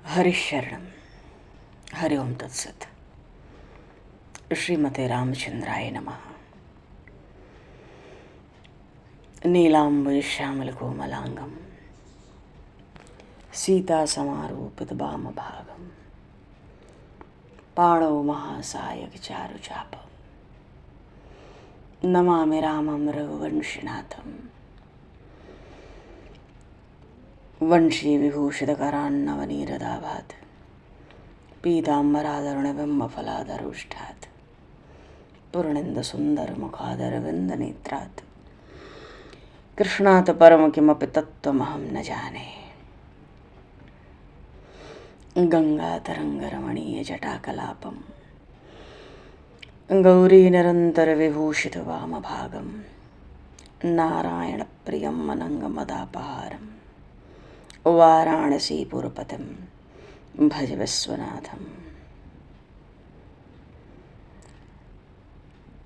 हरिशरणं हरि ओम तत्सत। श्रीमते रामचंद्राय नमः। नीलाम्बुजश्यामलकोमलाङ्गं सीतासमारूपितवामभागं पाणौ महासायकचारुचापं नमामि रामं रघुवंशिनाथं। वंशीविभूषितकरान्नवनीरदाभात् पीताम्बराधरुणबिम्बफलाधरोष्ठात् पूर्णेन्दुसुन्दरमुखादरविन्दनेत्रात् कृष्णात् परं किमपि तत्त्वमहं न जाने। गङ्गातरङ्गरमणीयजटाकलापं गौरीनिरन्तरविभूषितवामभागं नारायणप्रियं मनङ्गमदापहारं वाराणसीपुरपतिं भज विश्वनाथं।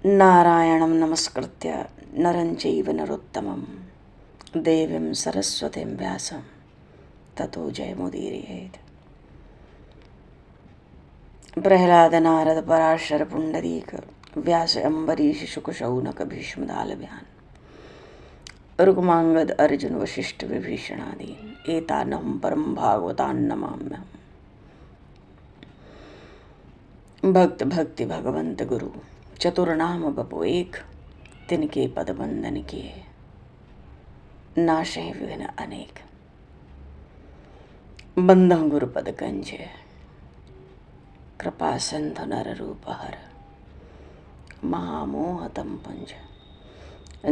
नारायणं नमस्कृत्य नरं चैव नरोत्तमं देवीं सरस्वतीं व्यासं ततो जयमुदीरयेत्। प्रह्लाद नारद पराशर पुंडरीक व्यास अम्बरीश शुक शौनक भीष्मदालभ्यान् रुक्मांगद अर्जुन वशिष्ठ विभीषणादीन् एतानं परं भागवतान् नमाम्यहम्। भक्त भक्ति भगवंत गुरु चतुर्नाम बपो एक, तिनके पद बंदन किए नाशे विघ्न अनेक। बंदह गुरुपद कंज कृपा सिंधु नर रूप हर महामोहतम पुंज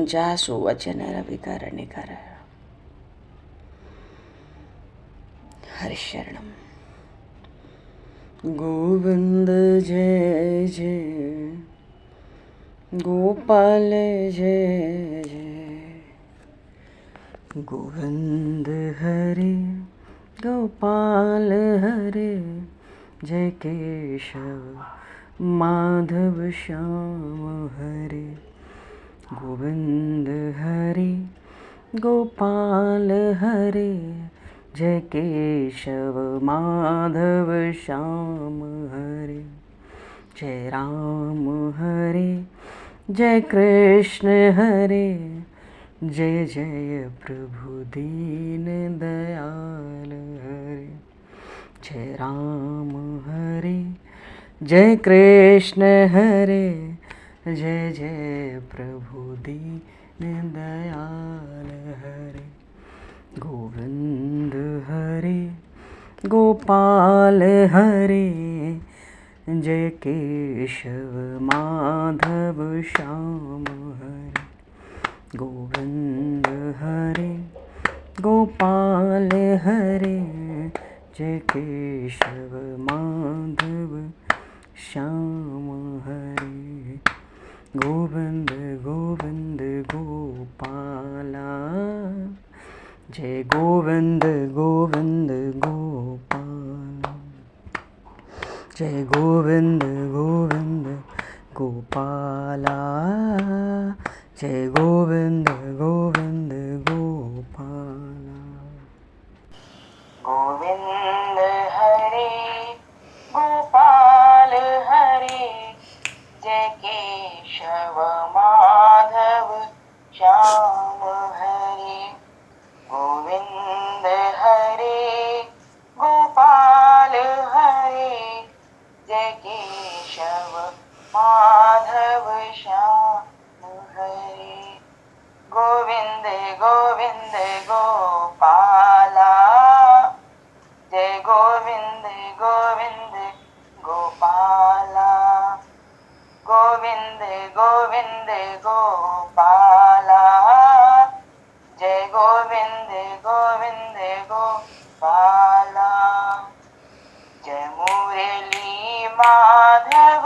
जासु वचन रविकर निकर। हरिशरणम। गोविंद जय जय गोपाल जय जय गोविंद हरे गोपाल हरे जय केशव माधव श्याम हरे। गोविंद हरे गोपाल हरे जय केशव माधव श्याम हरे। जय राम हरे जय कृष्ण हरे जय जय प्रभु दीन दयाल हरे। जय राम हरे जय कृष्ण हरे जय जय प्रभु दीन दयाल हरे। गोविंद हरे गोपाल हरे जय केशव माधव श्याम हरे। गोविंद हरे गोपाल हरे जय केशव माधव श्याम हरे। गोविंद गोविंद गोपाला जय गोविंद गोविंद गोपाला। जय गोविंद गोविंद गोपाला जय गोविंद गोविंद गोपाला। गोविंद हरे गोपाल हरे जय केशव माधव श्याम हरे। गोविंद हरे गोपाल हरे जय केशव माधव श्याम हरे। गोविंद गोविंद गोपाला जय गोविंद गोविंद गोपाला। गोविंद गोविंद गोपाला जय गोविंद गोविंद गोपाला। जय मुरली माधव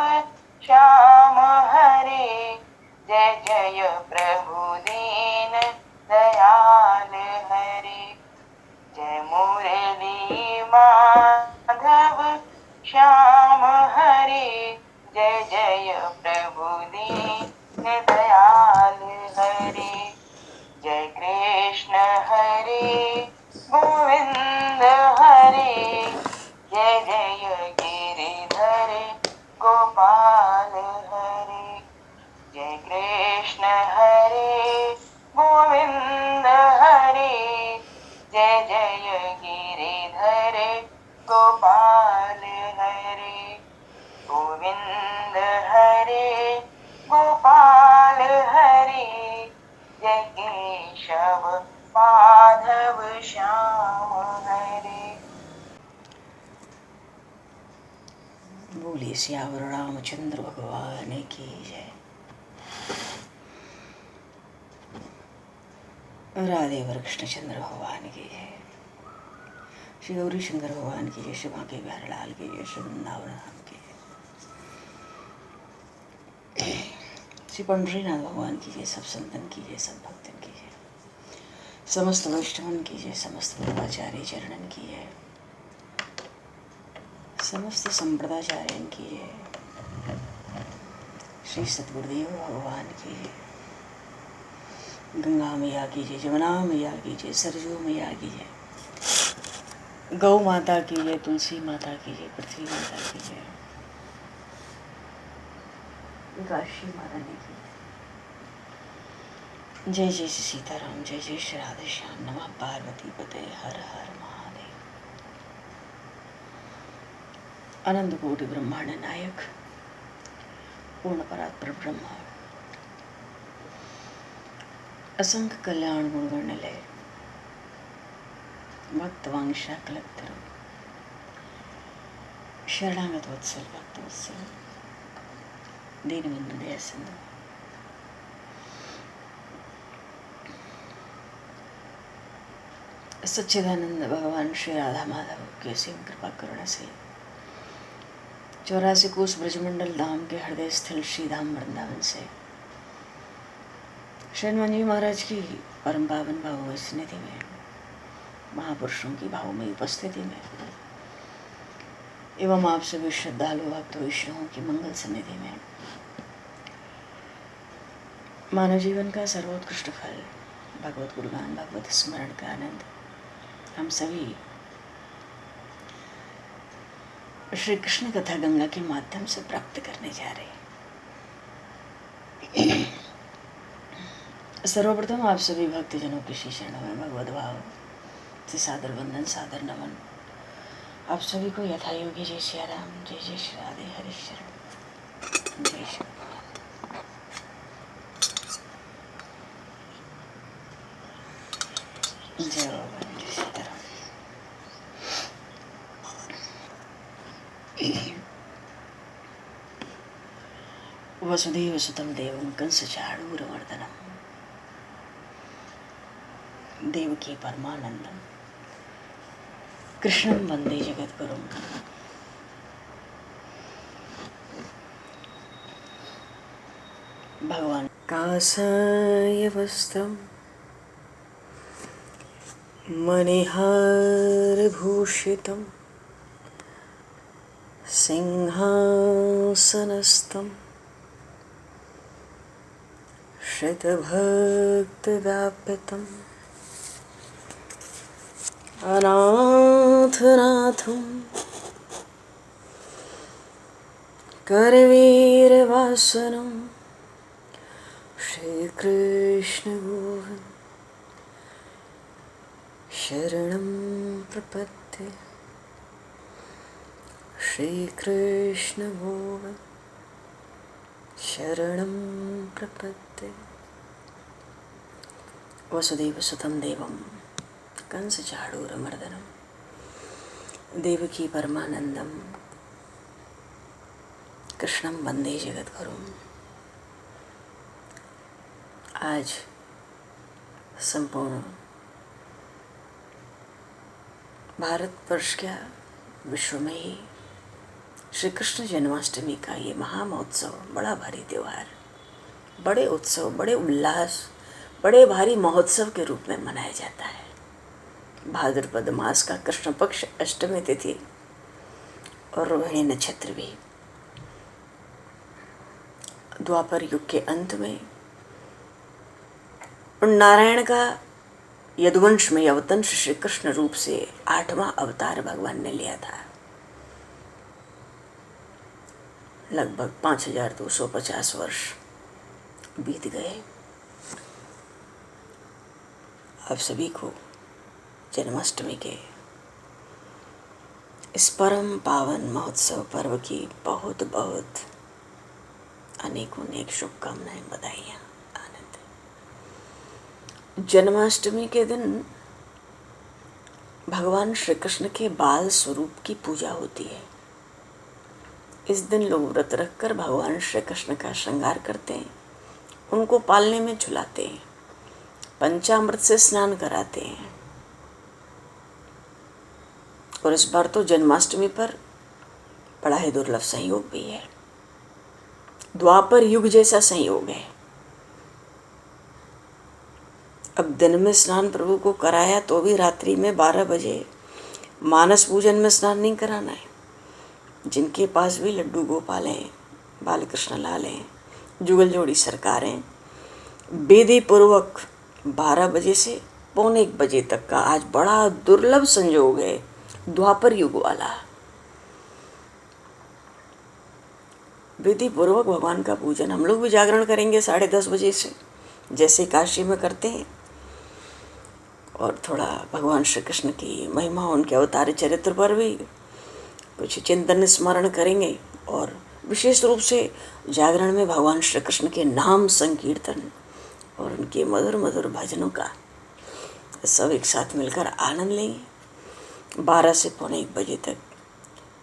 श्याम हरे जय जय प्रभु दीन दयाल हरे। जय मुरली माधव श्याम हरे जय जय प्रभु दीन दयाल हरे। जय कृष्ण हरे गोविंद हरे बोलिए सियावर रामचंद्र भगवान की जय। राधे कृष्णचंद्र भगवान की जय। श्री गौरी शंकर भगवान की जय। श्री बांके बिहारी लाल की जय। श्री वृंदावन धाम की जय। श्री पंडरीनाथ भगवान की जय। सब संतन की जय, सब भक्तन की जय, समस्त वैष्णवन की जय, समस्त पूर्वाचार्य चरणन की जय, समस्त संप्रदाचार्यन की जय। श्री सतगुरुदेव भगवान की जय। गंगा मैया की जय, जमुना मैया की जय, सरजू मैया की जय, गौ माता की जय, तुलसी माता की जय, पृथ्वी माता की जय, काशी माता की जय। जय जय श्री सीताराम, जय जय श्री राधे श्याम। नमः पार्वती पते, हर हर महादेव। अनंत कोटि ब्रह्मांड नायक, पूर्ण परात्पर ब्रह्म, असंख्य कल्याण गुणगण निलय, भक्त वांशा कलक्तर, शरणागत वत्सल, भक्त वत्सल, दीनबंधु दया सिंधु, सच्चिदानंद भगवान श्री राधा माधव की असीम कृपा करुणा से 84 कोस ब्रजमंडल धाम के हृदय स्थल श्री धाम वृंदावन से शरण जी महाराज की परम पावन भाव स्निधि में, महापुरुषों की भाव में उपस्थिति में एवं आप सभी श्रद्धालु भक्त वैष्णवों की मंगल सन्निधि में मानव जीवन का सर्वोत्कृष्ट फल भगवत गुणगान, भगवत स्मरण का आनंद हम सभी श्री कृष्ण कथा गंगा के माध्यम से प्राप्त करने जा रहे हैं। सर्वप्रथम आप सभी भक्तजनों के श्री चरणों में भगवत भाव से सादर वंदन, सादर नमन। आप सभी को यथा योगी जय श्री राम, जय जय श्री राधे, हरि शरण, जय श्री जय भगवान, जय सीताराम। वसुदेव सुतं देवं कंसचाणूरमर्दनम् देवकी परमानंदम कृष्णं वंदे जगद्गुरुं। भगवान कासाय वस्त्रं मणिहारभूषितं सिंहासनस्थं श्रितभक्तिव्यापितम् अनाथनाथं करवीरवासनं श्रीकृष्ण गोविन्द शरणं प्रपद्ये। श्रीकृष्ण गोविन्द शरणं प्रपद्ये। वसुदेव सुतं देवं कंसचाणूरमर्दनं देवकी परमानंदम कृष्णं वंदे जगद्गुरुं। आज संपूर्ण भारतवर्ष क्या विश्व में ही श्री कृष्ण जन्माष्टमी का ये महामहोत्सव, बड़ा भारी त्यौहार, बड़े उत्सव, बड़े उल्लास, बड़े भारी महोत्सव के रूप में मनाया जाता है। भाद्रपद मास का कृष्ण पक्ष अष्टमी तिथि और रोहिणी नक्षत्र भी, द्वापर युग के अंत में नारायण का यदुवंश में अवतंश श्री कृष्ण रूप से 8वां अवतार भगवान ने लिया था। लगभग 5250 वर्ष बीत गए। आप सभी को जन्माष्टमी के इस परम पावन महोत्सव पर्व की बहुत बहुत अनेकों अनेक शुभकामनाएं, बधाइयाँ, आनंद। जन्माष्टमी के दिन भगवान श्री कृष्ण के बाल स्वरूप की पूजा होती है। इस दिन लोग व्रत रखकर भगवान श्री कृष्ण का श्रृंगार करते हैं, उनको पालने में झुलाते हैं, पंचामृत से स्नान कराते हैं। और इस बार तो जन्माष्टमी पर बड़ा ही दुर्लभ संयोग भी है, द्वापर युग जैसा संयोग है। अब दिन में स्नान प्रभु को कराया तो भी रात्रि में 12 बजे मानस पूजन में स्नान नहीं कराना है। जिनके पास भी लड्डू गोपाल हैं, बाल कृष्ण लाल हैं, जुगल जोड़ी सरकार हैं, विधि पूर्वक 12 बजे से पौने 1 बजे तक का आज बड़ा दुर्लभ संयोग है, द्वापर युग वाला। विधि पूर्वक भगवान का पूजन हम लोग भी जागरण करेंगे 10:30 बजे से, जैसे काशी में करते हैं। और थोड़ा भगवान श्री कृष्ण की महिमा, उनके अवतार चरित्र पर भी कुछ चिंतन स्मरण करेंगे। और विशेष रूप से जागरण में भगवान श्री कृष्ण के नाम संकीर्तन और उनके मधुर मधुर भजनों का सब एक साथ मिलकर आनंद लेंगे। 12 से पौने 1 बजे तक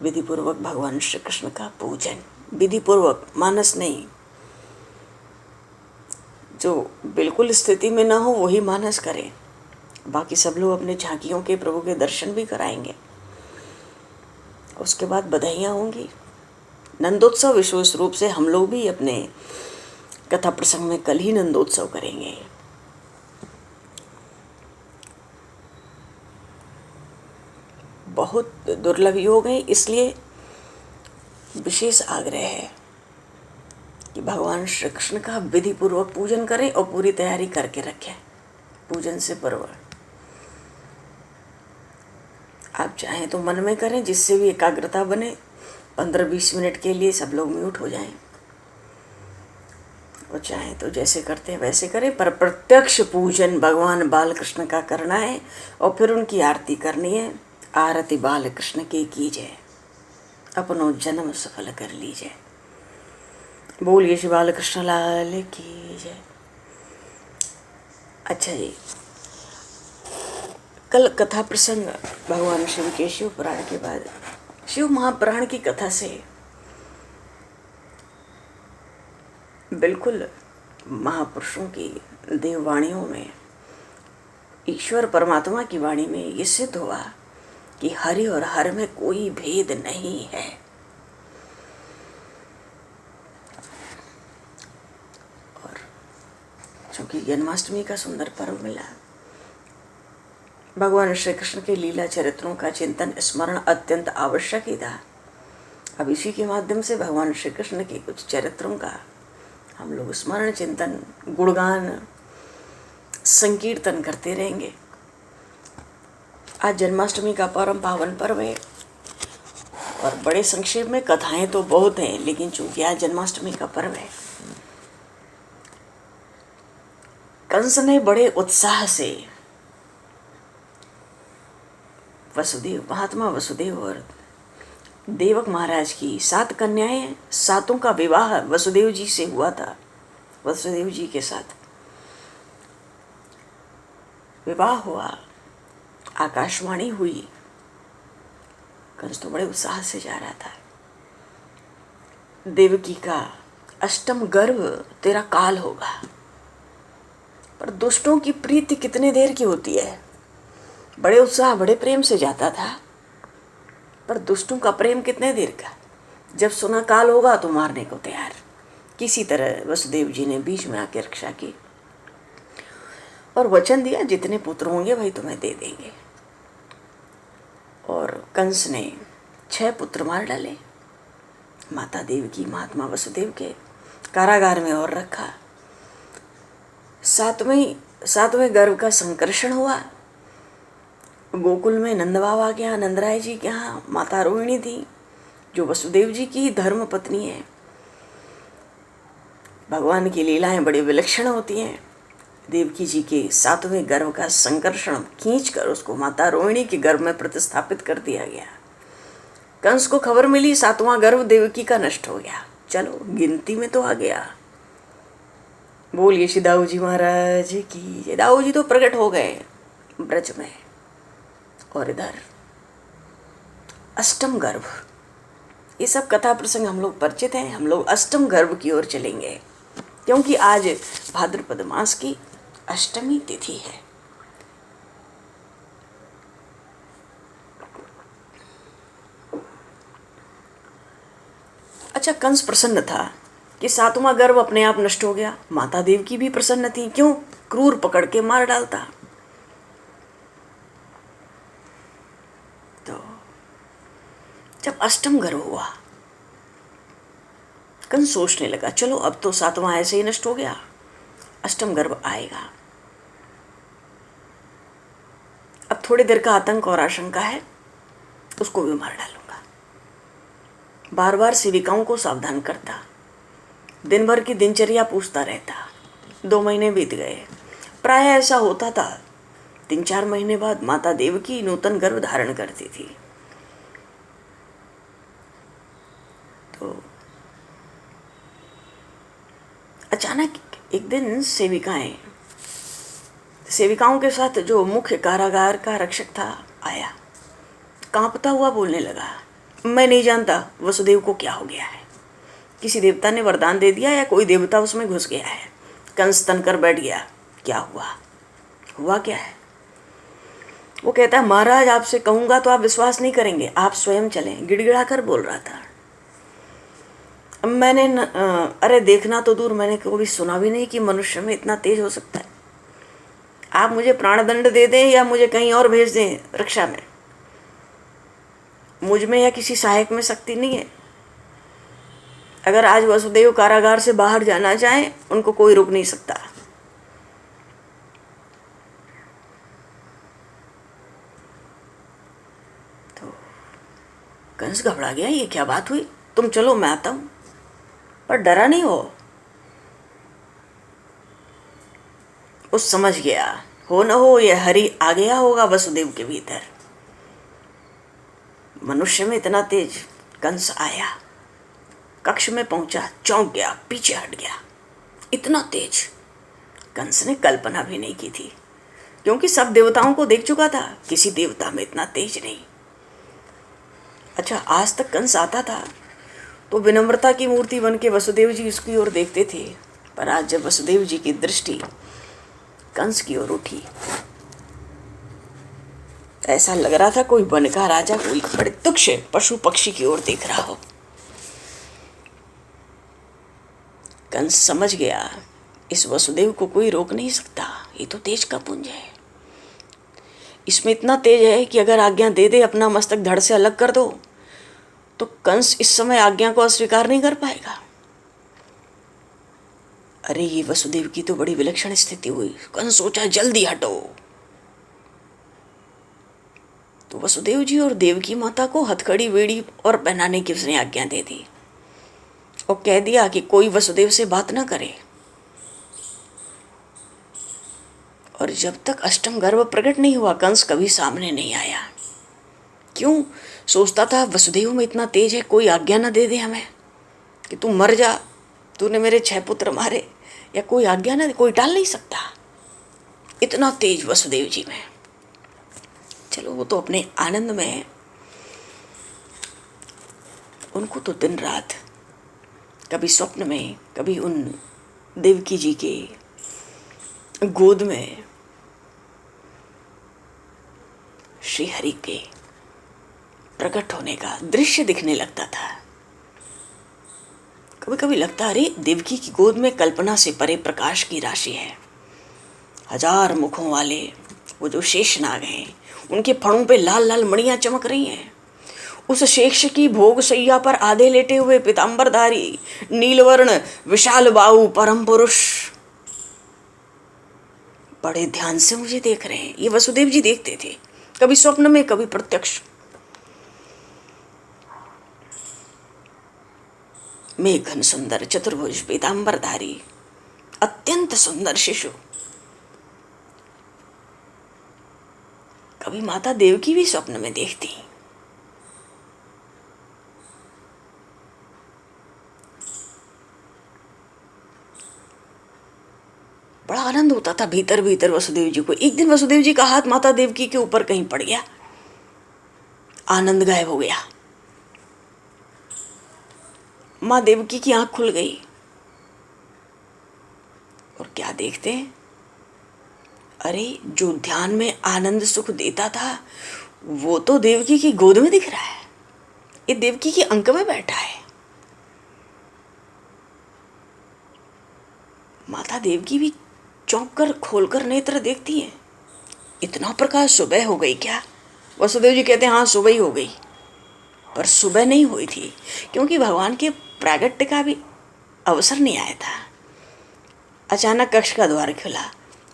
विधि पूर्वक भगवान श्री कृष्ण का पूजन, विधि पूर्वक, मानस नहीं। जो बिल्कुल स्थिति में ना हो वही मानस करें, बाकी सब लोग अपने झांकियों के प्रभु के दर्शन भी कराएंगे। उसके बाद बधाइयाँ होंगी। नंदोत्सव विशेष रूप से हम लोग भी अपने कथा प्रसंग में कल ही नंदोत्सव करेंगे। बहुत दुर्लभ योग है, इसलिए विशेष आग्रह है कि भगवान श्री कृष्ण का विधि पूर्वक पूजन करें और पूरी तैयारी करके रखें पूजन से पूर्व। आप चाहें तो मन में करें, जिससे भी एकाग्रता बने। 15-20 मिनट के लिए सब लोग म्यूट हो जाएं, और चाहें तो जैसे करते हैं वैसे करें, पर प्रत्यक्ष पूजन भगवान बाल कृष्ण का करना है और फिर उनकी आरती करनी है। आरती बाल कृष्ण की कीजिए, अपनो जन्म सफल कर लीजिए। बोलिए श्री बाल कृष्ण लाल की जय। अच्छा जी, कल कथा प्रसंग भगवान शिव के शिव पुराण के बाद शिव महापुराण की कथा से बिल्कुल महापुरुषों की देववाणियों में, ईश्वर परमात्मा की वाणी में ये सिद्ध हुआ कि हरि और हर में कोई भेद नहीं है। और चूंकि जन्माष्टमी का सुंदर पर्व मिला, भगवान श्री कृष्ण के लीला चरित्रों का चिंतन स्मरण अत्यंत आवश्यक ही था। अब इसी के माध्यम से भगवान श्री कृष्ण के कुछ चरित्रों का हम लोग स्मरण, चिंतन, गुणगान, संकीर्तन करते रहेंगे। आज जन्माष्टमी का परम पावन पर्व है और बड़े संक्षेप में कथाएं तो बहुत हैं, लेकिन चूंकि आज जन्माष्टमी का पर्व है, कंस ने बड़े उत्साह से वसुदेव, महात्मा वसुदेव और देवक महाराज की 7 कन्याएं, 7 का विवाह वसुदेव जी से हुआ था। वसुदेव जी के साथ विवाह हुआ, आकाशवाणी हुई। कंस तो बड़े उत्साह से जा रहा था। देवकी का 8म गर्भ तेरा काल होगा। पर दुष्टों की प्रीति कितने देर की होती है। बड़े उत्साह, बड़े प्रेम से जाता था, पर दुष्टों का प्रेम कितने देर का। जब सुना काल होगा तो मारने को तैयार। किसी तरह वसुदेव जी ने बीच में आके रक्षा की और वचन दिया, जितने पुत्र होंगे भाई तुम्हें दे देंगे। और कंस ने 6 पुत्र मार डाले। माता देवकी, महात्मा वसुदेव के कारागार में और रखा। 7वें गर्भ का संकर्षण हुआ। गोकुल में नंद बाबा के यहाँ, नंदराय जी के यहाँ माता रोहिणी थी, जो वसुदेव जी की धर्म पत्नी है। भगवान की लीलाएं बड़ी विलक्षण होती हैं। देवकी जी के 7वें गर्भ का संकर्षण खींचकर उसको माता रोहिणी के गर्भ में प्रतिस्थापित कर दिया गया। कंस को खबर मिली 7वां गर्भ देवकी का नष्ट हो गया। चलो गिनती में तो आ गया। बोलिए श्री दाऊ जी महाराज की। दाऊ जी तो प्रकट हो गए ब्रज में। और इधर 8म गर्भ ये सब कथा प्रसंग हम लोग परिचित हैं। हम लोग अष्टम गर्भ की ओर चलेंगे, क्योंकि आज भाद्रपद मास की अष्टमी तिथि है। अच्छा, कंस प्रसन्न था कि सातवां गर्भ अपने आप नष्ट हो गया। माता देवकी भी प्रसन्न थी, क्यों? क्रूर पकड़ के मार डालता। तो जब अष्टम गर्भ हुआ, कंस सोचने लगा, चलो अब तो सातवां ऐसे ही नष्ट हो गया, अष्टम गर्भ आएगा, अब थोड़ी देर का आतंक और आशंका है, उसको भी मार डालूंगा। बार बार सेविकाओं को सावधान करता, दिन भर की दिनचर्या पूछता रहता। 2 महीने बीत गए। प्राय ऐसा होता था, 3-4 महीने बाद माता देवकी नूतन गर्भ धारण करती थी। तो अचानक एक दिन सेविकाओं के साथ जो मुख्य कारागार का रक्षक था आया, कांपता हुआ बोलने लगा, मैं नहीं जानता वसुदेव को क्या हो गया है। किसी देवता ने वरदान दे दिया या कोई देवता उसमें घुस गया है। कंस तनकर बैठ गया, क्या हुआ? हुआ क्या है? वो कहता है, महाराज आपसे कहूंगा तो आप विश्वास नहीं करेंगे, आप स्वयं चलें। गिड़गिड़ा कर बोल रहा था। अब मैंने अरे देखना तो दूर, मैंने कभी सुना भी नहीं कि मनुष्य में इतना तेज हो सकता है। आप मुझे प्राणदंड दे दें या मुझे कहीं और भेज दें रक्षा में, मुझ में या किसी सहायक में शक्ति नहीं है। अगर आज वसुदेव कारागार से बाहर जाना चाहें, उनको कोई रोक नहीं सकता। तो कंस घबरा गया, ये क्या बात हुई? तुम चलो, मैं आता हूं। पर डरा नहीं वो समझ गया, हो न हो ये हरि आ गया होगा वसुदेव के भीतर। मनुष्य में इतना तेज। कंस आया, कक्ष में पहुंचा, चौंक गया, पीछे हट गया। इतना तेज कंस ने कल्पना भी नहीं की थी, क्योंकि सब देवताओं को देख चुका था, किसी देवता में इतना तेज नहीं। अच्छा, आज तक कंस आता था तो विनम्रता की मूर्ति बन के वसुदेव जी उसकी ओर देखते थे, पर आज जब वसुदेव जी की दृष्टि कंस की ओर उठी, ऐसा लग रहा था कोई वन का राजा कोई बड़े तुच्छ पशु पक्षी की ओर देख रहा हो। कंस समझ गया, इस वसुदेव को कोई रोक नहीं सकता, ये तो तेज का पुंज है। इसमें इतना तेज है कि अगर आज्ञा दे दे अपना मस्तक धड़ से अलग कर दो, तो कंस इस समय आज्ञा को अस्वीकार नहीं कर पाएगा। अरे ये वसुदेव की तो बड़ी विलक्षण स्थिति हुई। कंस सोचा, जल्दी हटो। तो वसुदेव जी और देवकी माता को हथकड़ी बेड़ी और पहनाने की उसने आज्ञा दे दी और कह दिया कि कोई वसुदेव से बात ना करे। और जब तक अष्टम गर्भ प्रकट नहीं हुआ, कंस कभी सामने नहीं आया। क्यों? सोचता था वसुदेव में इतना तेज है, कोई आज्ञा ना दे दे हमें कि तू मर जा, तूने मेरे 6 पुत्र मारे, या कोई आज्ञा ना दे, कोई टाल नहीं सकता। इतना तेज वसुदेव जी में। चलो, वो तो अपने आनंद में, उनको तो दिन रात कभी स्वप्न में, कभी उन देवकी जी के गोद में श्री हरि के प्रकट होने का दृश्य दिखने लगता था। कभी कभी लगता, अरे देवकी की गोद में कल्पना से परे प्रकाश की राशि है। 1000 मुखों वाले वो जो शेषनाग हैं, उनके फणों पे लाल लाल मणियां चमक रही हैं। उस शेष की भोग सैया पर आधे लेटे हुए पीतांबरधारी नीलवर्ण विशाल बाहु परम पुरुष बड़े ध्यान से मुझे देख रहे हैं। ये वसुदेव जी देखते थे, कभी स्वप्न में, कभी प्रत्यक्ष। मेघन सुंदर चतुर्भुज पीतांबरधारी अत्यंत सुंदर शिशु। कभी माता देवकी भी स्वप्न में देखती। बड़ा आनंद होता था भीतर भीतर वसुदेव जी को। एक दिन वसुदेव जी का हाथ माता देवकी के ऊपर कहीं पड़ गया, आनंद गायब हो गया। माँ देवकी की आंख खुल गई और क्या देखते हैं, अरे जो ध्यान में आनंद सुख देता था वो तो देवकी की गोद में दिख रहा है, ये देवकी की अंक में बैठा है। माता देवकी भी चौंक कर खोलकर नेत्र देखती है, इतना प्रकाश, सुबह हो गई क्या? वसुदेव जी कहते हैं हाँ सुबह ही हो गई, पर सुबह नहीं हुई थी क्योंकि भगवान के प्रागट्य का भी अवसर नहीं आया था। अचानक कक्ष का द्वार खुला,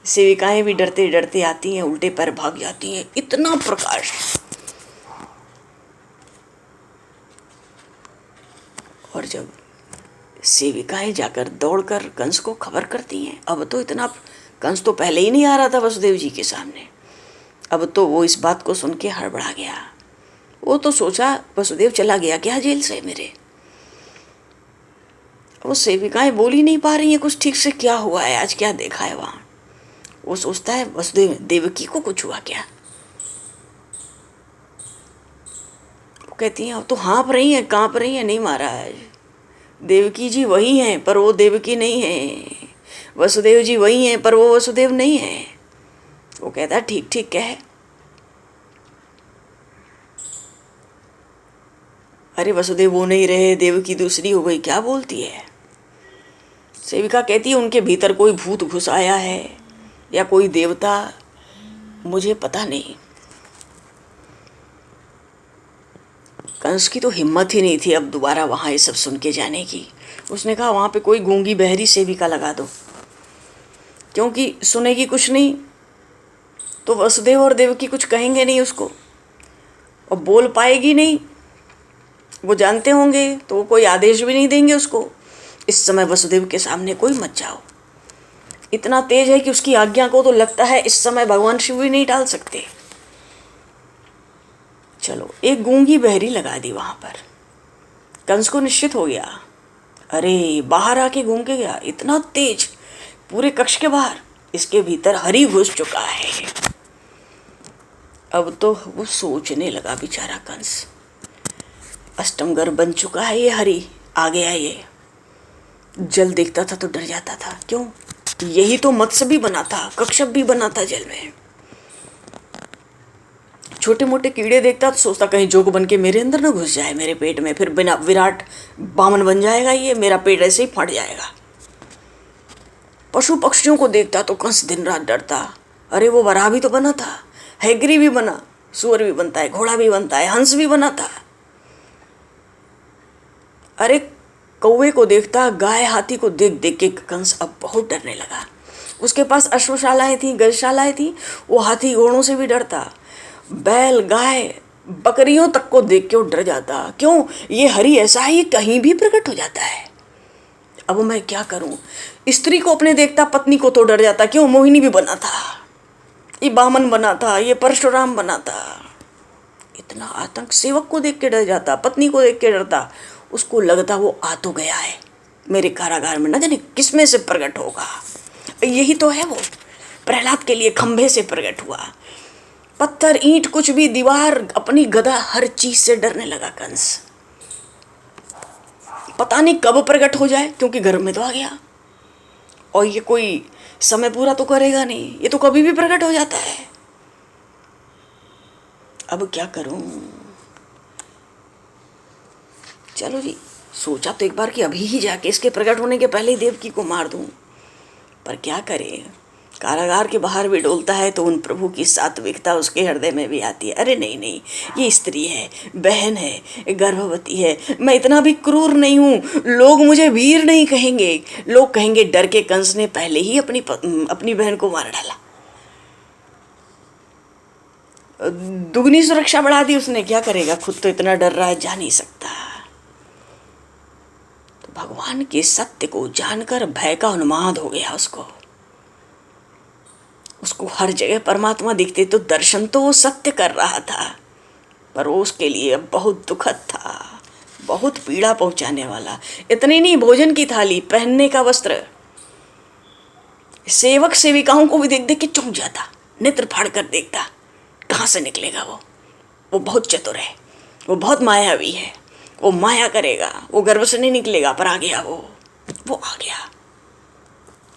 सेविकाएं भी डरते डरते आती हैं, उल्टे पैर भाग जाती हैं, इतना प्रकाश। और जब सेविकाएं जाकर दौड़कर कंस को खबर करती हैं, अब तो इतना, कंस तो पहले ही नहीं आ रहा था वसुदेव जी के सामने, अब तो वो इस बात को सुन के हड़बड़ा गया। वो तो सोचा वसुदेव चला गया क्या जेल से मेरे। वो सेविकाएं बोल ही नहीं पा रही हैं कुछ ठीक से, क्या हुआ है आज, क्या देखा है वहाँ। वो सोचता है वसुदेव देवकी को कुछ हुआ क्या। वो कहती हैं अब तो हाँप रही हैं, काँप रही हैं, नहीं महाराज देवकी जी वही हैं पर वो देवकी नहीं है, वसुदेव जी वही हैं पर वो वसुदेव नहीं है। वो कहता है ठीक ठीक कह। अरे वसुदेव वो नहीं रहे, देवकी दूसरी हो गई, क्या बोलती है। सेविका कहती है उनके भीतर कोई भूत घुस आया है या कोई देवता, मुझे पता नहीं। कंस की तो हिम्मत ही नहीं थी अब दोबारा वहाँ ये सब सुन के जाने की। उसने कहा वहाँ पे कोई गूंगी बहरी सेविका लगा दो, क्योंकि सुनेगी कुछ नहीं तो वसुदेव और देवकी कुछ कहेंगे नहीं उसको, और बोल पाएगी नहीं, वो जानते होंगे तो वो कोई आदेश भी नहीं देंगे उसको। इस समय वसुदेव के सामने कोई मत जाओ, इतना तेज है कि उसकी आज्ञा को तो लगता है इस समय भगवान शिव भी नहीं टाल सकते। चलो एक गूंगी बहरी लगा दी वहां पर। कंस को निश्चित हो गया, अरे बाहर आके घूम के गया, इतना तेज पूरे कक्ष के बाहर, इसके भीतर हरि घुस चुका है। अब तो वो सोचने लगा बेचारा कंस, अष्टमगर बन चुका है ये हरि, आ गया ये। जल देखता था तो डर जाता था, क्यों, यही तो मत्स्य भी बना था, कच्छप भी बना था जल में। छोटे मोटे कीड़े देखता तो सोचता कहीं जोग बन के मेरे अंदर ना घुस जाए, मेरे पेट में, फिर बिना विराट बामन बन जाएगा ये, मेरा पेट ऐसे ही फट जाएगा। पशु पक्षियों को देखता तो कंस दिन रात डरता, अरे वो वराह भी तो बना था, हैग्री भी बना, सूअर भी बनता है, घोड़ा भी बनता है, हंस भी बना था। अरे कौवे को देखता, गाय हाथी को देख देख के कंस अब बहुत डरने लगा। उसके पास अश्वशालाएं थी, गजशालाएं थी, वो हाथी घोड़ों से भी डरता, बैल गाय बकरियों तक को देख के वो डर जाता। क्यों, ये हरि ऐसा ही कहीं भी प्रकट हो जाता है। अब मैं क्या करूं, स्त्री को अपने देखता, पत्नी को तो डर जाता, क्यों, मोहिनी भी बना था, ये बामन बना था, ये परशुराम बना था। इतना आतंक, सेवक को देख के डर जाता, पत्नी को देख के डरता, उसको लगता वो आ तो गया है मेरे कारागार में, न जाने किसमें से प्रकट होगा। यही तो है वो, प्रहलाद के लिए खंभे से प्रकट हुआ, पत्थर ईंट कुछ भी, दीवार, अपनी गदा, हर चीज से डरने लगा कंस। पता नहीं कब प्रकट हो जाए, क्योंकि घर में तो आ गया और ये कोई समय पूरा तो करेगा नहीं, ये तो कभी भी प्रकट हो जाता है। अब क्या करूं, चलो जी, सोचा तो एक बार कि अभी ही जाके इसके प्रकट होने के पहले ही देवकी को मार दूं, पर क्या करे, कारागार के बाहर भी डोलता है तो उन प्रभु की सात्विकता उसके हृदय में भी आती है। अरे नहीं नहीं, ये स्त्री है, बहन है, गर्भवती है, मैं इतना भी क्रूर नहीं हूँ, लोग मुझे वीर नहीं कहेंगे, लोग कहेंगे डर के कंस ने पहले ही अपनी बहन को मार डाला। दुगनी सुरक्षा बढ़ा दी उसने, क्या करेगा, खुद तो इतना डर रहा है, जा नहीं सकता। तो भगवान के सत्य को जानकर भय का उन्माद हो गया उसको हर जगह परमात्मा दिखते, तो दर्शन तो वो सत्य कर रहा था, पर वो उसके लिए बहुत दुखद था, बहुत पीड़ा पहुंचाने वाला। इतनी नहीं, भोजन की थाली, पहनने का वस्त्र, सेवक सेविकाओं को भी देख देख के चौंक जाता, नेत्र फाड़ कर देखता, कहाँ से निकलेगा वो बहुत चतुर है, वो बहुत मायावी है, वो माया करेगा, वो गर्भ से नहीं निकलेगा, पर आ गया वो आ गया।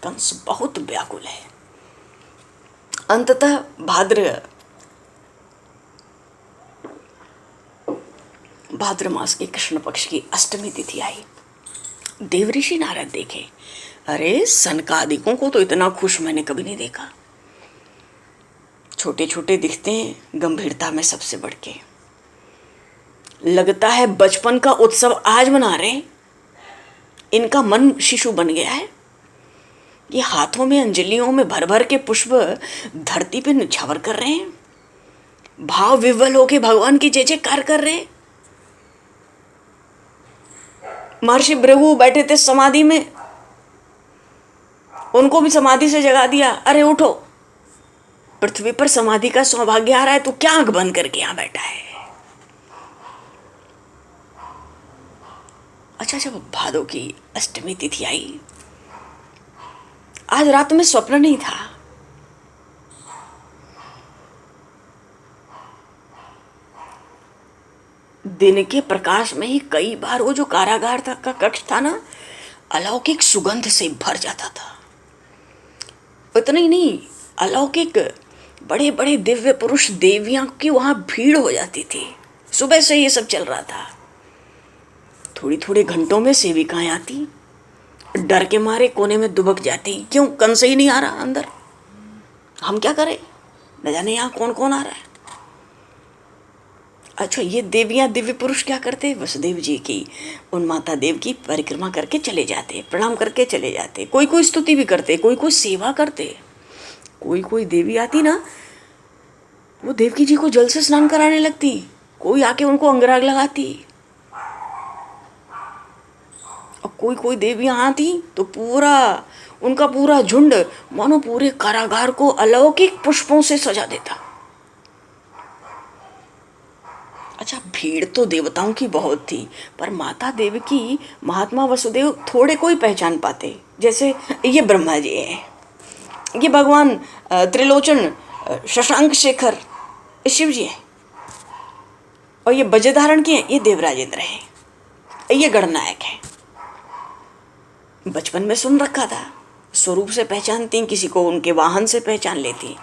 कंस बहुत व्याकुल है। अंततः भाद्र मास की कृष्ण पक्ष की अष्टमी तिथि आई। देवऋषि नारद देखे, अरे सनकादिकों को तो इतना खुश मैंने कभी नहीं देखा। छोटे छोटे दिखते हैं, गंभीरता में सबसे बढ़ के। लगता है बचपन का उत्सव आज मना रहे। इनका मन शिशु बन गया है। ये हाथों में अंजलियों में भर भर के पुष्प धरती पे निछावर कर रहे हैं, भाव विह्वल होके भगवान की जय जयकार कर रहे हैं। महर्षि भृगु बैठे थे समाधि में, उनको भी समाधि से जगा दिया। अरे उठो, पृथ्वी पर समाधि का सौभाग्य आ रहा है, तू क्या आंख बंद करके यहां बैठा है। अच्छा, जब भादों की अष्टमी तिथि आई, आज रात में स्वप्न नहीं था। दिन के प्रकाश में ही कई बार वो जो कारागार का कक्ष था ना, अलौकिक सुगंध से भर जाता था। इतना ही नहीं, अलौकिक बड़े बड़े दिव्य पुरुष देवियां की वहां भीड़ हो जाती थी। सुबह से ये सब चल रहा था। थोड़ी थोड़ी घंटों में सेविकाएं आती, डर के मारे कोने में दुबक जाती। क्यों? कंस ही नहीं आ रहा अंदर, हम क्या करें, न जाने यहाँ कौन कौन आ रहा है। अच्छा, ये देवियां दिव्य पुरुष क्या करते, वसुदेव जी की, उन माता देव की परिक्रमा करके चले जाते, प्रणाम करके चले जाते। कोई कोई स्तुति भी करते, कोई कोई सेवा करते। कोई कोई देवी आती ना, वो देवकी जी को जल से स्नान कराने लगती, कोई आके उनको अंगराग लगाती। और कोई कोई देवियां आती तो उनका पूरा झुंड मानो पूरे कारागार को अलौकिक पुष्पों से सजा देता। अच्छा, भीड़ तो देवताओं की बहुत थी, पर माता देव की महात्मा वसुदेव थोड़े कोई पहचान पाते। जैसे ये ब्रह्मा जी हैं, ये भगवान त्रिलोचन शशांक शेखर शिव जी हैं, और ये बजे धारण किए ये देवराजेंद्र हैं, ये गणनायक हैं। बचपन में सुन रखा था, स्वरूप से पहचानती, किसी को उनके वाहन से पहचान लेती।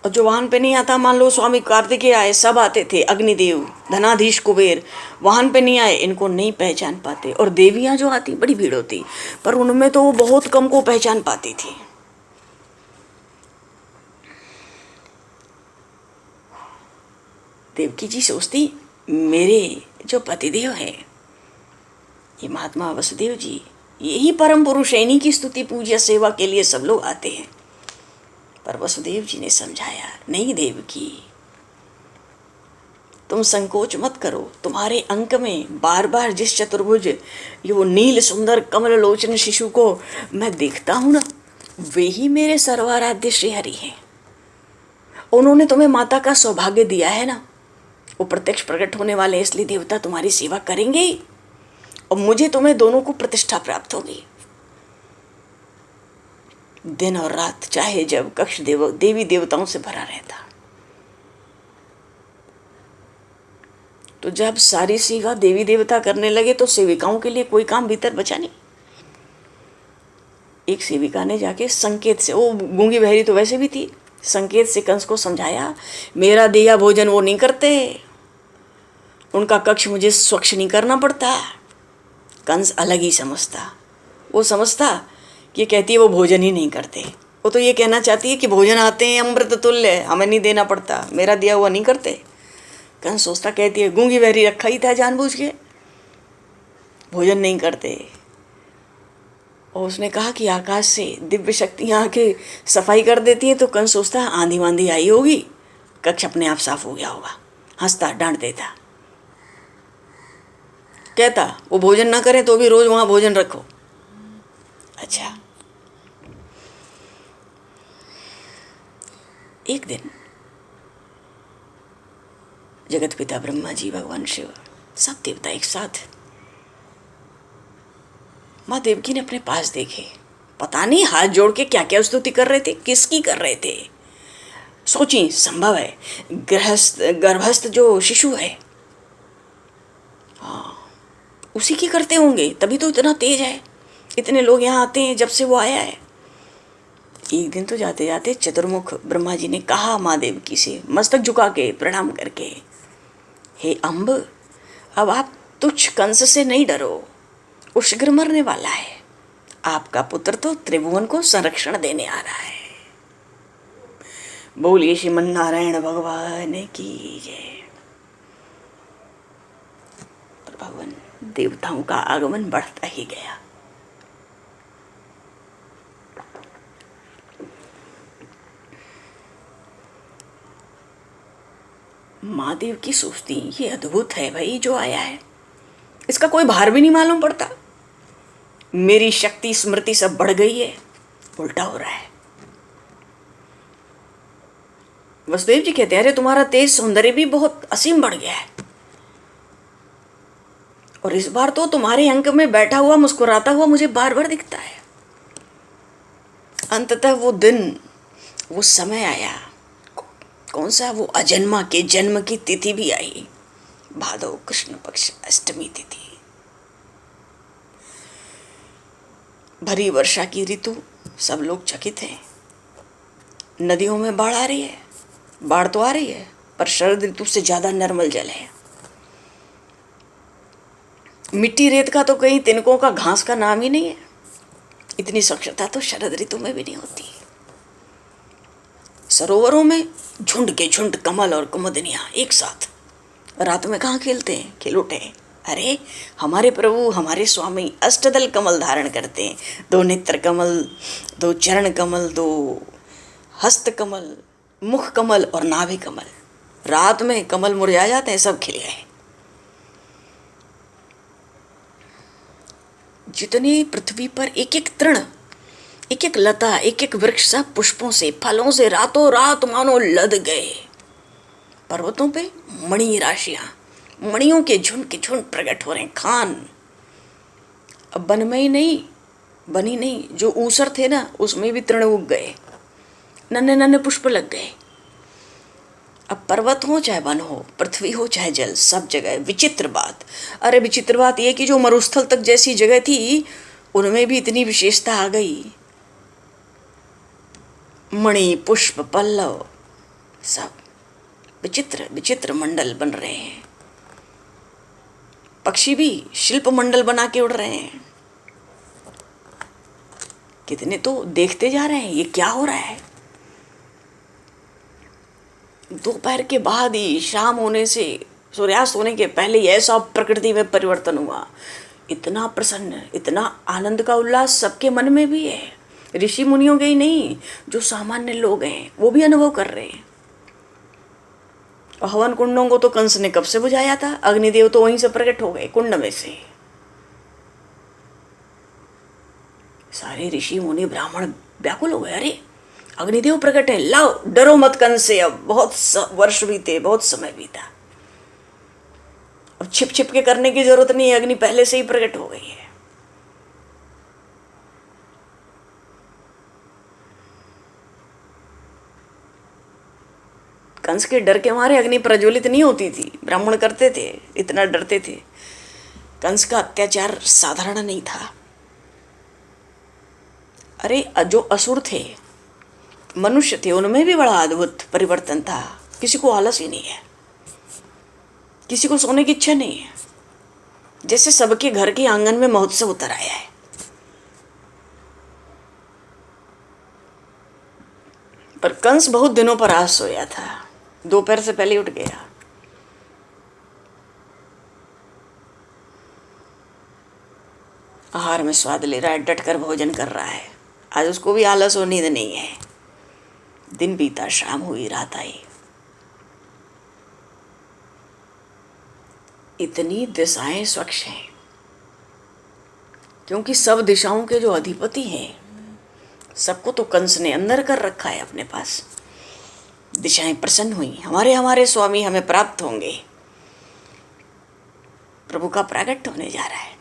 और जो वाहन पे नहीं आता, मान लो स्वामी कार्तिकेय आए, सब आते थे, अग्निदेव, धनाधीश कुबेर, वाहन पे नहीं आए, इनको नहीं पहचान पाते। और देवियां जो आती बड़ी भीड़ होती, पर उनमें तो वो बहुत कम को पहचान पाती थी। देवकी जी सोचती, मेरे जो पतिदेव हैं, ये महात्मा वसुदेव जी, यही परम पुरुष है, इन्हीं की स्तुति पूजा सेवा के लिए सब लोग आते हैं। पर वसुदेव जी ने समझाया, नहीं देवकी, तुम संकोच मत करो। तुम्हारे अंक में बार बार जिस चतुर्भुज, ये वो नील सुंदर कमल लोचन शिशु को मैं देखता हूं ना, वे ही मेरे सर्वाराध्य श्रीहरि हैं। उन्होंने तुम्हें माता का सौभाग्य दिया है ना, वो प्रत्यक्ष प्रकट होने वाले, इसलिए देवता तुम्हारी सेवा करेंगे ही, और मुझे तुम्हें दोनों को प्रतिष्ठा प्राप्त होगी। दिन और रात चाहे जब कक्ष देवी देवताओं से भरा रहता। तो जब सारी सेवा देवी देवता करने लगे तो सेविकाओं के लिए कोई काम भीतर बचा नहीं। एक सेविका ने जाके संकेत से, वो गूंगी बहरी तो वैसे भी थी, संकेत से कंस को समझाया, मेरा दिया भोजन वो नहीं करते, उनका कक्ष मुझे स्वच्छ नहीं करना पड़ता। कंस अलग ही समझता, वो समझता कि ये कहती है वो भोजन ही नहीं करते, वो तो ये कहना चाहती है कि भोजन आते हैं अमृत तुल्य, हमें नहीं देना पड़ता, मेरा दिया हुआ नहीं करते। कंस सोचता, कहती है गूंगी बहरी रखा ही था जानबूझ के, भोजन नहीं करते। और उसने कहा कि आकाश से दिव्य शक्तियाँ आके सफाई कर देती हैं, तो कंस सोचता आंधी वांधी आई होगी, कक्ष अपने आप साफ हो गया होगा। हंसता, डांट देता, कहता वो भोजन ना करें तो भी रोज वहाँ भोजन रखो। अच्छा, एक दिन जगत पिता ब्रह्मा जी, भगवान शिव, सब देवता एक साथ माँ देवकी ने अपने पास देखे। पता नहीं हाथ जोड़ के क्या क्या स्तुति कर रहे थे, किसकी कर रहे थे। सोचिए, संभव है गर्भस्थ जो शिशु है, हाँ, उसी की करते होंगे, तभी तो इतना तेज है। इतने लोग यहाँ आते हैं जब से वो आया है। एक दिन तो जाते जाते चतुर्मुख ब्रह्मा जी ने कहा माँ देवकी से, मस्तक झुका के प्रणाम करके, हे अम्ब, अब आप तुच्छ कंस से नहीं डरो, वो शीघ्र मरने वाला है। आपका पुत्र तो त्रिभुवन को संरक्षण देने आ रहा है। बोलिए श्रीमन नारायण भगवान की जय। पर भगवान देवताओं का आगमन बढ़ता ही गया। महादेव की सोचती, ये अद्भुत है भाई जो आया है, इसका कोई भार भी नहीं मालूम पड़ता। मेरी शक्ति स्मृति सब बढ़ गई है, उल्टा हो रहा है। वसुदेव जी कहते हैं, अरे तुम्हारा तेज सौंदर्य भी बहुत असीम बढ़ गया है, और इस बार तो तुम्हारे अंक में बैठा हुआ मुस्कुराता हुआ मुझे बार बार दिखता है। अंततः वो दिन, वो समय आया। कौन सा? वो अजन्मा के जन्म की तिथि भी आई, भादव कृष्ण पक्ष अष्टमी तिथि। भरी वर्षा की ऋतु, सब लोग चकित हैं। नदियों में बाढ़ आ रही है, बाढ़ तो आ रही है, पर शरद ऋतु से ज्यादा निर्मल जल है। मिट्टी रेत का तो कहीं तिनकों का घास का नाम ही नहीं है। इतनी स्वच्छता तो शरद ऋतु में भी नहीं होती। सरोवरों में झुंड के झुंड कमल और कुमुदनियां एक साथ। रात में कहाँ खेलते हैं, खेल उठे। अरे हमारे प्रभु, हमारे स्वामी अष्टदल कमल धारण करते हैं। 2 नेत्र कमल, 2 चरण कमल, 2 हस्त कमल, मुख कमल और नाभि कमल। रात में कमल मुरझा जाते हैं, सब खिल गए। जितनी पृथ्वी पर एक एक तृण, एक एक लता, एक एक वृक्ष, सब पुष्पों से फलों से रातों रात मानो लद गए। पर्वतों पे मणि राशियां, मणियों के झुंड प्रकट हो रहे हैं। खान अब वन में ही नहीं, बनी नहीं, जो ऊसर थे ना उसमें भी तृण उग गए, नन्हे नन्हे पुष्प लग गए। अब पर्वत हो चाहे वन हो, पृथ्वी हो चाहे जल, सब जगह विचित्र बात। अरे विचित्र बात यह कि जो मरुस्थल तक जैसी जगह थी उनमें भी इतनी विशेषता आ गई। मणि, पुष्प, पल्लव, सब विचित्र विचित्र मंडल बन रहे हैं। पक्षी भी शिल्प मंडल बना के उड़ रहे हैं। कितने तो देखते जा रहे हैं ये क्या हो रहा है। दोपहर के बाद ही, शाम होने से, सूर्यास्त होने के पहले ही ऐसा प्रकृति में परिवर्तन हुआ। इतना प्रसन्न, इतना आनंद का उल्लास सबके मन में भी है। ऋषि मुनियों के ही नहीं, जो सामान्य लोग हैं वो भी अनुभव कर रहे हैं। और हवन कुंडों को तो कंस ने कब से बुझाया था, अग्निदेव तो वहीं से प्रकट हो गए कुंड में से। सारे ऋषि मुनि ब्राह्मण व्याकुल हो गए, अरे अग्निदेव प्रकट है, लाओ डरो मत कंस से। अब बहुत वर्ष बीते, बहुत समय बीता, अब छिप छिप के करने की जरूरत नहीं है, अग्नि पहले से ही प्रकट हो गई है। कंस के डर के मारे अग्नि प्रज्वलित नहीं होती थी, ब्राह्मण करते थे, इतना डरते थे। कंस का अत्याचार साधारण नहीं था। अरे जो असुर थे, मनुष्य थे, उनमें भी बड़ा अद्भुत परिवर्तन था। किसी को आलस ही नहीं है, किसी को सोने की इच्छा नहीं है, जैसे सबके घर के आंगन में महोत्सव उतर आया है। पर कंस बहुत दिनों पर आज सोया था, दोपहर से पहले उठ गया। आहार में स्वाद ले रहा है, डटकर भोजन कर रहा है। आज उसको भी आलस और नींद नहीं है। दिन बीता, शाम हुई, रात आई। इतनी दिशाएं स्वच्छ हैं क्योंकि सब दिशाओं के जो अधिपति हैं, सबको तो कंस ने अंदर कर रखा है अपने पास। दिशाएं प्रसन्न हुई, हमारे हमारे स्वामी हमें प्राप्त होंगे। प्रभु का प्रागट्य होने जा रहा है।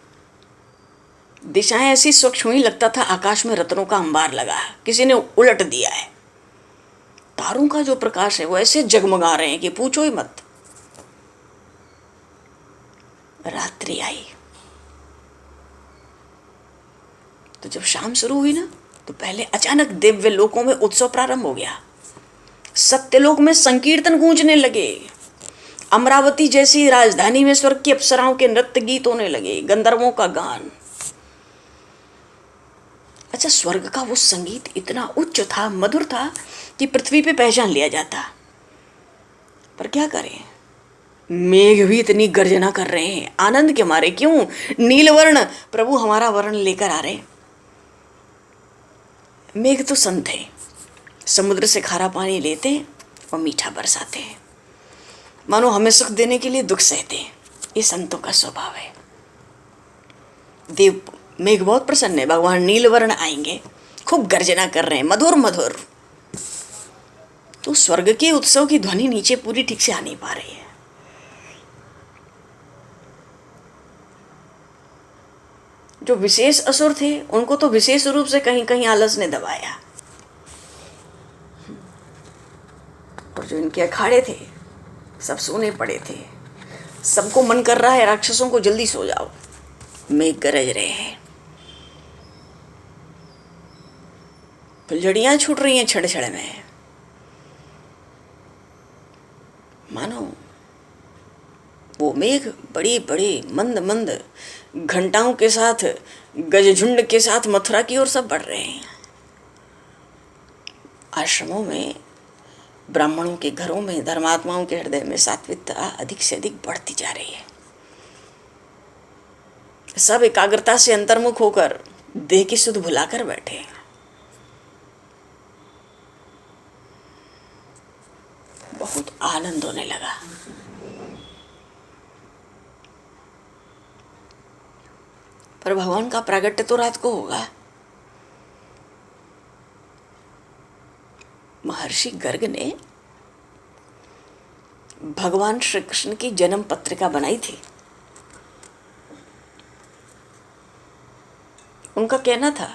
दिशाएं ऐसी स्वच्छ हुई, लगता था आकाश में रत्नों का अंबार लगा, किसी ने उलट दिया है। तारों का जो प्रकाश है वो ऐसे जगमगा रहे हैं कि पूछो ही मत। रात्रि आई तो जब शाम शुरू हुई ना, तो पहले अचानक दिव्य लोकों में उत्सव प्रारंभ हो गया। सत्यलोक में संकीर्तन गूंजने लगे। अमरावती जैसी राजधानी में स्वर्ग की अप्सराओं के नृत्य गीत होने लगे, गंधर्वों का गान। अच्छा, स्वर्ग का वो संगीत इतना उच्च था, मधुर था कि पृथ्वी पे पहचान लिया जाता। पर क्या करें, मेघ भी इतनी गर्जना कर रहे हैं आनंद के मारे। क्यों? नीलवर्ण प्रभु हमारा वर्ण लेकर आ रहे। मेघ तो संत है, समुद्र से खारा पानी लेते और मीठा बरसाते हैं, मानो हमें सुख देने के लिए दुख सहते हैं। ये संतों का स्वभाव है। देव मेघ बहुत प्रसन्न है, भगवान नीलवर्ण आएंगे, खूब गर्जना कर रहे हैं, मधुर मधुर। तो स्वर्ग के उत्सव की ध्वनि नीचे पूरी ठीक से आ नहीं पा रही है। जो विशेष असुर थे उनको तो विशेष रूप से कहीं कहीं आलस ने दबाया, और जो इनके अखाड़े थे सब सोने पड़े थे। सबको मन कर रहा है राक्षसों को जल्दी सो जाओ, मेघ गरज रहे हैं, फुलझड़ियां छूट रही हैं छड़ छड़ में, मानो वो मेघ बड़ी बड़ी मंद मंद घंटाओं के साथ, गजझुंड के साथ मथुरा की ओर सब बढ़ रहे हैं। आश्रमों में, ब्राह्मणों के घरों में, धर्मात्माओं के हृदय में सात्विकता अधिक से अधिक बढ़ती जा रही है। सब एकाग्रता से अंतर्मुख होकर देह की सुध भुलाकर बैठे। बहुत आनंद होने लगा। पर भगवान का प्रागट्य तो रात को होगा। महर्षि गर्ग ने भगवान श्री कृष्ण की जन्म पत्रिका बनाई थी। उनका कहना था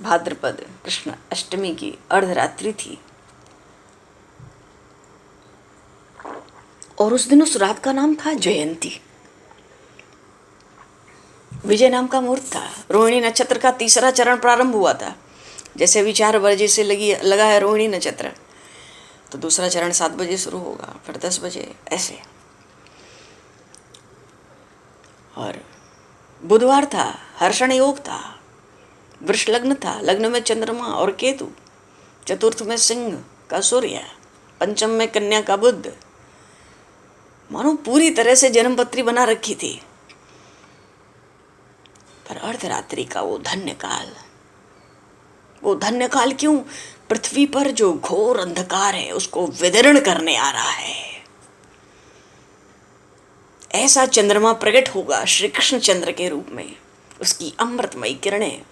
भाद्रपद कृष्ण अष्टमी की अर्धरात्रि थी, और उस दिन उस रात का नाम था जयंती। विजय नाम का मुहूर्त था। रोहिणी नक्षत्र का तीसरा चरण प्रारंभ हुआ था। जैसे अभी 4 बजे से लगा है रोहिणी नक्षत्र, तो दूसरा चरण 7 बजे शुरू होगा, फिर 10 बजे, ऐसे। और बुधवार था, हर्षण योग था, वृष लग्न था, लग्न में चंद्रमा और केतु, चतुर्थ में सिंह का सूर्य, पंचम में कन्या का बुध। मानो पूरी तरह से जन्मपत्री बना रखी थी। पर अर्धरात्रि का वो धन्य काल, वो धन्य काल क्यों? पृथ्वी पर जो घोर अंधकार है उसको विदीर्ण करने आ रहा है। ऐसा चंद्रमा प्रकट होगा श्री कृष्ण चंद्र के रूप में, उसकी अमृतमयी किरणें।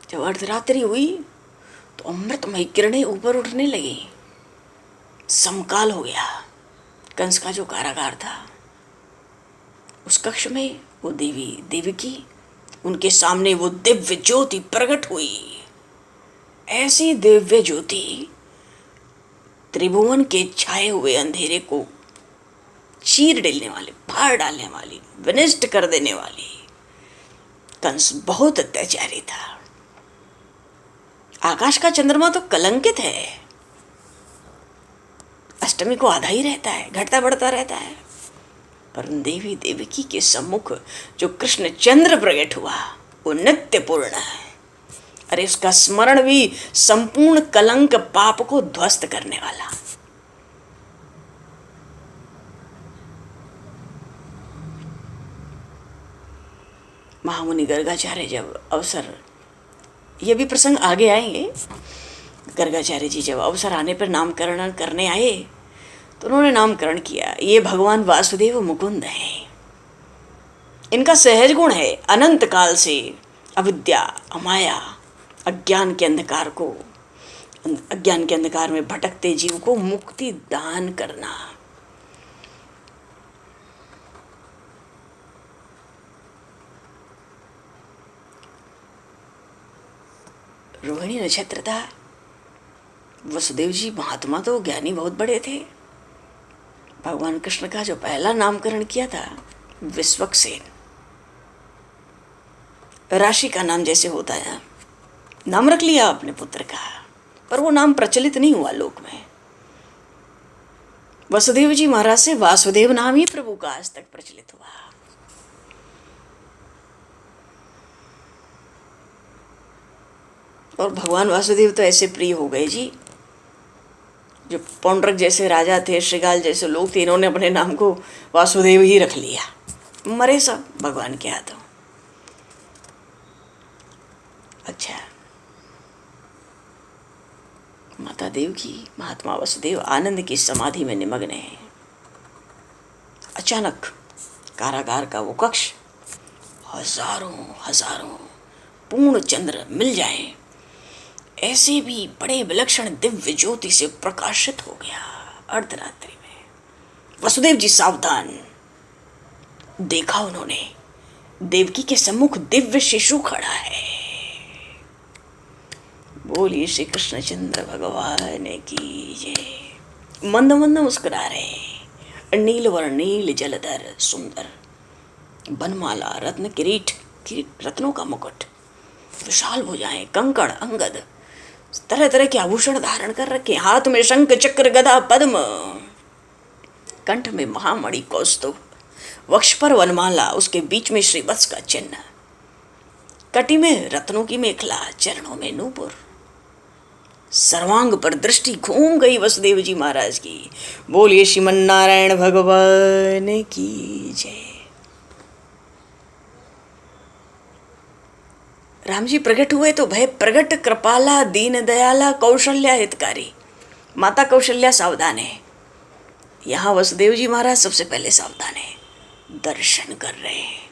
जब अर्धरात्रि हुई तो अमृतमयी किरणें ऊपर उठने लगी। समकाल हो गया। कंस का जो कारागार था, उस कक्ष में वो देवी देवकी, उनके सामने वो दिव्य ज्योति प्रकट हुई। ऐसी दिव्य ज्योति त्रिभुवन के छाए हुए अंधेरे को चीर डालने वाली, फाड़ डालने वाली, विनष्ट कर देने वाली। कंस बहुत अत्याचारी था। आकाश का चंद्रमा तो कलंकित है, अष्टमी को आधा ही रहता है, घटता बढ़ता रहता है। पर देवी देवकी के सम्मुख जो कृष्ण चंद्र प्रकट हुआ वो नित्य पूर्ण है। अरे उसका स्मरण भी संपूर्ण कलंक पाप को ध्वस्त करने वाला। महामुनि गर्गाचार्य जब अवसर, ये भी प्रसंग आगे आएंगे, गर्गाचार्य जी जब अवसर आने पर नामकरण करने आए तो उन्होंने नामकरण किया, ये भगवान वासुदेव मुकुंद हैं। इनका सहज गुण है अनंत काल से अविद्या, अमाया, अज्ञान के अंधकार को, अज्ञान के अंधकार में भटकते जीव को मुक्ति दान करना। रोहिणी नक्षत्र था। वसुदेव जी महात्मा तो ज्ञानी बहुत बड़े थे। भगवान कृष्ण का जो पहला नामकरण किया था विश्वक्सेन, राशि का नाम जैसे होता है, नाम रख लिया अपने पुत्र का, पर वो नाम प्रचलित नहीं हुआ लोक में। वसुदेव जी महाराज से वासुदेव नाम ही प्रभु का आज तक प्रचलित हुआ। और भगवान वासुदेव तो ऐसे प्रिय हो गए जी, जो पौंड्रक जैसे राजा थे, श्रीगाल जैसे लोग थे, इन्होंने अपने नाम को वासुदेव ही रख लिया। मरे सब भगवान के हाथों। अच्छा, माता देव की, महात्मा वसुदेव आनंद की समाधि में निमग्न है। अचानक कारागार का वो कक्ष हजारों हजारों पूर्ण चंद्र मिल जाए ऐसे भी बड़े विलक्षण दिव्य ज्योति से प्रकाशित हो गया। अर्धरात्रि में वसुदेव जी सावधान, देखा उन्होंने देवकी के सम्मुख दिव्य शिशु खड़ा है। बोलिए श्री कृष्णचंद्र भगवान की जय। मंद मंद मुस्कुरा रहे, नील वर्णील जलधर सुंदर, बनमाला रत्न किरीट, रत्नों का मुकुट, विशाल भुजाएं, कंकड़ अंगद, तरह तरह के आभूषण धारण कर रखे, हाथ में शंख चक्र गदा पद्म, कंठ में महामणि कौस्तुभ, वक्ष पर वनमाला, उसके बीच में श्रीवत्स का चिन्ह, कटी में रत्नों की मेखला, चरणों में नूपुर। सर्वांग पर दृष्टि घूम गई वसुदेव जी महाराज की। बोलिए श्रीमन नारायण भगवान की जय। राम जी प्रकट हुए तो भय प्रगट कृपाला दीन दयाला कौशल्या हितकारी। माता कौशल्या सावधान है, यहां वसुदेव जी महाराज सबसे पहले सावधान है, दर्शन कर रहे हैं।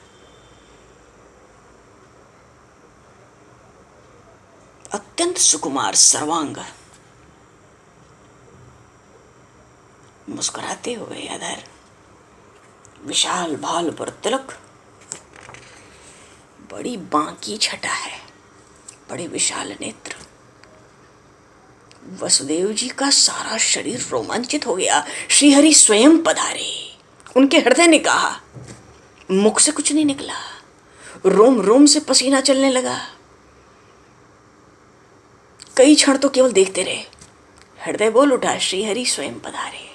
अत्यंत सुकुमार सर्वांग, मुस्कुराते हुए अधर, विशाल भाल पर तिलक, बड़ी बांकी छटा है, बड़े विशाल नेत्र। वसुदेव जी का सारा शरीर रोमांचित हो गया। श्रीहरि स्वयं पधारे। उनके हृदय ने कहा, मुख से कुछ नहीं निकला, रोम रोम से पसीना चलने लगा। कई क्षण तो केवल देखते रहे। हृदय बोल उठा, श्रीहरि स्वयं पधारे।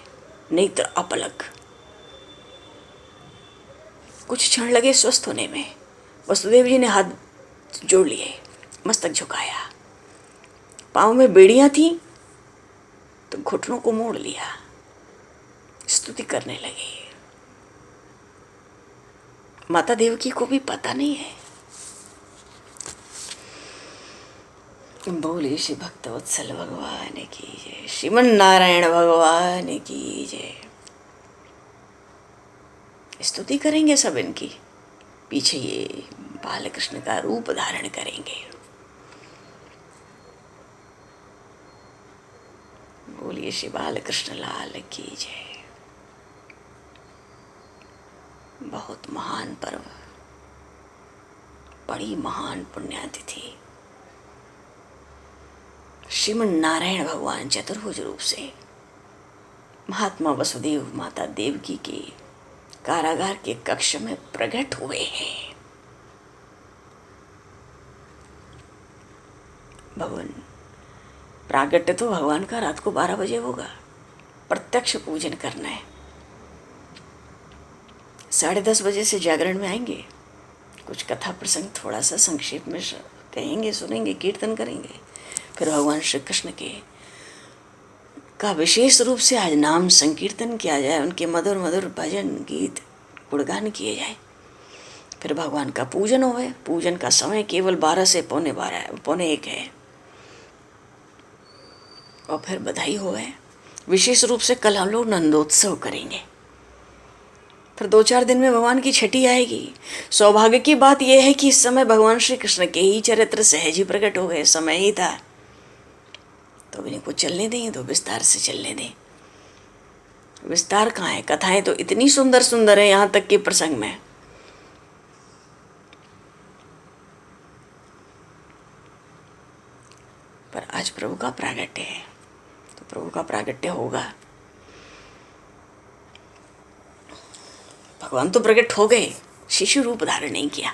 नेत्र अपलक। कुछ क्षण लगे स्वस्थ होने में। वसुदेव जी ने हाथ जोड़ लिए, मस्तक झुकाया, पांव में बेड़ियां थी तो घुटनों को मोड़ लिया, स्तुति करने लगे। माता देवकी को भी पता नहीं है। बोले श्री भक्तवत्सल भगवान की जय, श्रीमन नारायण भगवान की जय। स्तुति करेंगे सब इनकी, पीछे ये बालकृष्ण का रूप धारण करेंगे। बोलिए श्री बालकृष्ण लाल की जय। बहुत महान पर्व, बड़ी महान पुण्यातिथि। श्रीमन नारायण भगवान चतुर्भुज रूप से महात्मा वसुदेव माता देवकी के कारागार के कक्ष में प्रकट हुए हैं। भगवान प्रागट्य तो भगवान का रात को 12 बजे होगा। प्रत्यक्ष पूजन करना है। 10:30 बजे से जागरण में आएंगे। कुछ कथा प्रसंग थोड़ा सा संक्षेप में कहेंगे, सुनेंगे, कीर्तन करेंगे। फिर भगवान श्री कृष्ण के का विशेष रूप से आज नाम संकीर्तन किया जाए, उनके मधुर मधुर भजन गीत गुणगान किए जाए। फिर भगवान का पूजन होवे। पूजन का समय केवल 12 से पौने 1 है। और फिर बधाई होवे। विशेष रूप से कल हम लोग नंदोत्सव करेंगे। फिर 2-4 दिन में भगवान की छठी आएगी। सौभाग्य की बात यह है कि इस समय भगवान श्री कृष्ण के ही चरित्र सहज ही प्रकट हो गए। समय ही था तो इनको चलने दें, तो विस्तार से चलने दें। विस्तार कहाँ है, कथाएं तो इतनी सुंदर सुंदर है, यहाँ तक कि प्रसंग में पर आज प्रभु का प्रागट्य है, तो प्रभु का प्रागट्य होगा। भगवान तो प्रकट हो गए, शिशु रूप धारण नहीं किया।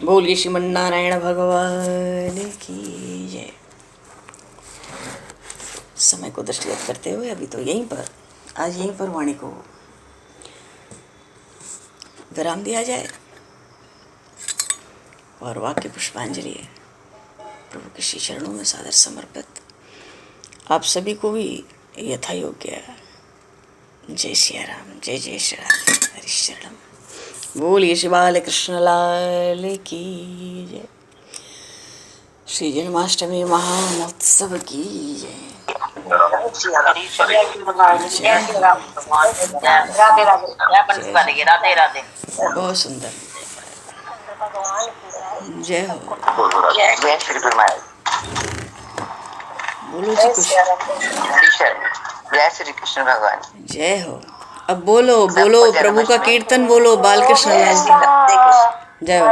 बोलिए श्रीमन नारायण भगवान की जय। समय को दृष्टिगत करते हुए अभी तो यहीं पर, आज यहीं पर वाणी को विराम दिया जाए और वाक्य पुष्पांजलि प्रभु के श्री चरणों में सादर समर्पित। आप सभी को भी यथा योग्य जय सिया राम, जय जय श्री राम, हरि शरणम। बोलिए श्री बाल कृष्ण लाल की जय। श्री जन्माष्टमी महामहोत्सव की जय। बहुत सुंदर, जय हो। बोलो जी कुछ। जय श्री कृष्ण भगवान, जय हो। अब बोलो बोलो, प्रभु का कीर्तन बोलो, बाल कृष्ण लाल की जय हो।